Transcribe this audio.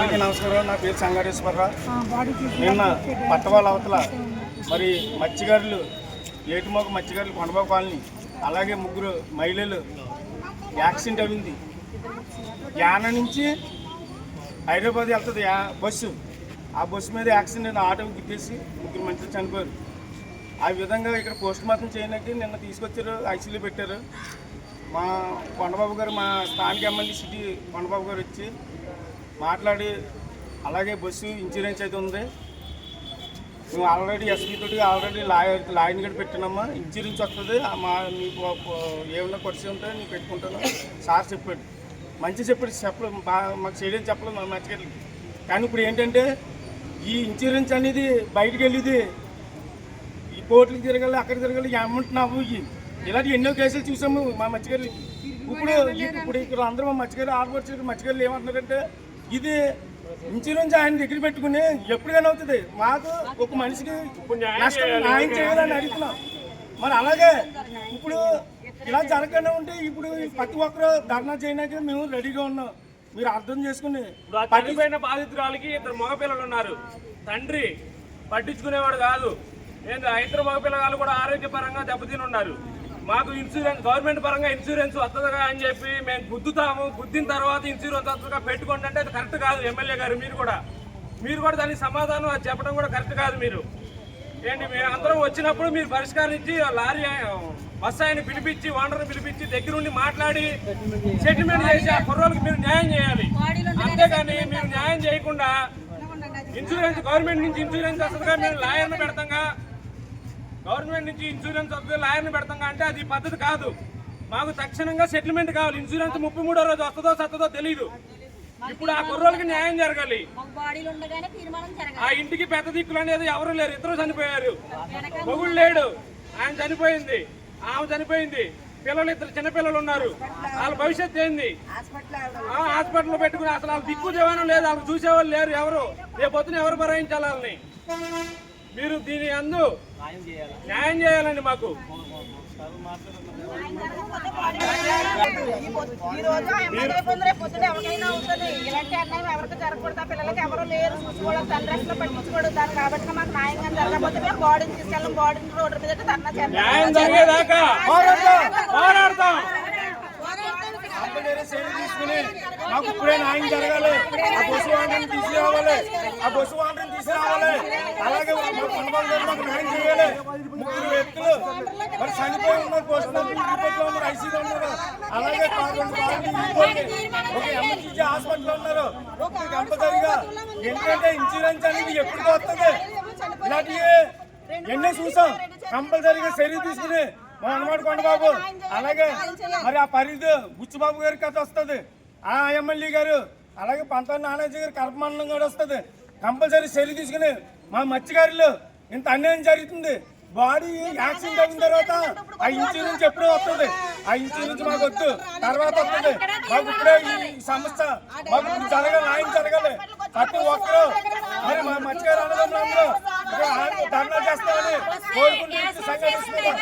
అందరికీ నమస్కారం. నా పేరు సంగారేశ్వరరావు. నిన్న పట్టవాళ్ళ అవతల మరి మత్స్యకారులు ఏటిమోక మత్స్యకారులు కొండబాబు కాలనీ అలాగే ముగ్గురు మహిళలు యాక్సిడెంట్ అయింది. యాన నుంచి హైదరాబాద్ వెళ్తుంది బస్సు. ఆ బస్సు మీద యాక్సిడెంట్ ఆటో గుద్దేసి ముగ్గురు మనుషులు చనిపోయారు. ఆ విధంగా ఇక్కడ పోస్ట్ మార్టం చేయడానికి నిన్న తీసుకొచ్చారు, ఐసీలో పెట్టారు. మా కొండబాబు గారు, మా స్థానిక ఎమ్మెల్యే సిటీ కొండబాబు గారు వచ్చి మాట్లాడి అలాగే బస్సు ఇన్సూరెన్స్ అయితే ఉంది, మేము ఆల్రెడీ ఎస్పీ తోటి ఆల్రెడీ లాయర్ని కూడా పెట్టినామా, ఇన్సూరెన్స్ వస్తుంది, నీకు ఏమన్నా ఖర్చు ఉంటే నేను పెట్టుకుంటాను సార్ చెప్పాడు. మంచి చెప్పాడు, మాకు చేయడం చెప్పలేదు మా మత్స్యకారులకి. కానీ ఇప్పుడు ఏంటంటే ఈ ఇన్సూరెన్స్ అనేది బయటకు వెళ్ళేది ఈ కోర్టులకు తిరగాలి, అక్కడ తిరగాలి, అమౌంట్ నాకు ఇలాంటి ఎన్నో కేసులు చూసాము మా మత్స్యకారులు. ఇప్పుడు ఇక్కడ అందరూ మా మత్స్యకారులు ఆడపడుచు మత్స్యకారులు ఏమంటున్నారంటే ఇది ఇన్సూరెన్స్ ఆయన దగ్గర పెట్టుకుని ఎప్పుడుగానే అవుతుంది, మాకు ఒక మనిషికి నష్టం న్యాయం చేయాలని అడుగుతున్నాం. మరి అలాగే ఇప్పుడు ఇలా జరగకుండా ఉంటే ఇప్పుడు ప్రతి ఒక్కరు ధర్నా చేయడానికి మేము రెడీగా ఉన్నాం. మీరు అర్థం చేసుకుని పట్టిపోయిన బాధితురాలకి ఇద్దరు మగపిల్లలు ఉన్నారు, తండ్రి పట్టించుకునేవాడు కాదు. ఇద్దరు మగపిల్లలు కూడా ఆరోగ్యపరంగా దెబ్బతిని ఉన్నారు. మాకు ఇన్సూరెన్స్ గవర్నమెంట్ పరంగా ఇన్సూరెన్స్ వస్తుందిగా అని చెప్పి మేము గుద్దుతాము, గుద్దిన తర్వాత ఇన్సూరెన్స్ వస్తుందిగా పెట్టుకోండి అంటే అది కరెక్ట్ కాదు. ఎమ్మెల్యే గారు మీరు కూడా దానికి సమాధానం అది చెప్పడం కూడా కరెక్ట్ కాదు. మీరు మేము అందరం వచ్చినప్పుడు మీరు పరిష్కరించి లారీ బస్ ఆయన పిలిపించి ఓనర్ని పిలిపించి దగ్గరుండి మాట్లాడి సెటిల్మెంట్ చేసి ఆ కుర్రోళ్ళకి మీరు న్యాయం చేయాలి. అంతేగాని మీరు న్యాయం చేయకుండా ఇన్సూరెన్స్ గవర్నమెంట్ నుంచి ఇన్సూరెన్స్ వస్తుందిగా మేము లాయర్ని పెడతాంగా, గవర్నమెంట్ నుంచి ఇన్సూరెన్స్ వస్తుంది లాయర్ని పెడతాంగా అంటే అది పద్ధతి కాదు. మాకు తక్షణంగా సెటిల్మెంట్ కావాలి. ఇన్సూరెన్స్ 33వ రోజు వస్తుందో సత్తదో తెలియదు. ఇప్పుడు ఆ కుర్రోళ్ళకి న్యాయం జరగాలి. ఆ ఇంటికి పెద్ద దిక్కులు అనేది ఎవరు లేరు, ఇద్దరు చనిపోయారు. మొగుడు లేడు, ఆయన చనిపోయింది, ఆమె చనిపోయింది, పిల్లలు ఇద్దరు చిన్నపిల్లలు ఉన్నారు. వాళ్ళ భవిష్యత్తు ఏంది? హాస్పిటల్లో పెట్టుకుని అసలు వాళ్ళ దిక్కు జవానం లేదు, వాళ్ళు చూసేవాళ్ళు లేరు. ఎవరు రేపొద్దున ఎవరు భరాయించాలి వాళ్ళని? మీరు దీని అందు న్యాయం చేయాలండి. మాకు ఈ రోజు ఎవరికైనా ఉంటుంది, ఇలాంటి అన్యాయం ఎవరికి జరగకూడదు. పిల్లలకి ఎవరు లేరు, చూసుకోవడం తండ్రి పట్టించుకోవడం. కాబట్టి మాకు న్యాయంగా జరగకపోతే మేము బాడీని తీసుకెళ్ళాం, బాడీని రోడ్డు మీద ధర్నా తీసుకుని మాకు ఇప్పుడే న్యాయం జరగాలి. ఆ బస్సు వాహనం తీసుకురావాలి, ఆ బస్సు వాహనం తీసుకురావాలి. అలాగే మాకు న్యాయం చేయాలి. ముగ్గురు వ్యక్తులు మరి చనిపోయి ఉన్నారు, పోస్టులో ఐసీలో ఉన్నారు. అలాగే ఒక ఎమర్జెన్సీ హాస్పిటల్లో ఉన్నారు. కంపల్సరిగా ఎందుకంటే ఇన్సూరెన్స్ అనేది ఎప్పుడు వస్తుంది, ఇలాంటివి ఎన్నో చూసాం. కంపల్సరిగా చర్య తీసుకుని మా అన్నమాడు కొండబాబు అలాగే మరి ఆ పరిధి బుచ్చిబాబు గారి కథ వస్తుంది, ఆ ఎమ్మెల్యే గారు అలాగే పంత నానాజీ గారు కల్పమండలం కూడా వస్తుంది. కంపల్సరీ చర్య తీసుకుని మా మత్స్యకారులు ఇంత అన్యాయం జరుగుతుంది. బాడీ యాక్సిడెంట్ అయిన తర్వాత ఆ ఇన్సూరెన్స్ ఎప్పుడూ వస్తుంది, ఆ ఇన్సూరెన్స్ మాకు వద్దు, తర్వాత వస్తుంది. మాకు ఇప్పుడే ఈ సమస్య మాకు జరగాలి, న్యాయం జరగాలి. ప్రతి ఒక్కరు మరి మా మత్స్యకారు అన్నదమ్ములందరూ ధర్నా చేస్తామని కోరుకుంటూ సంఘటిస్తున్నారు.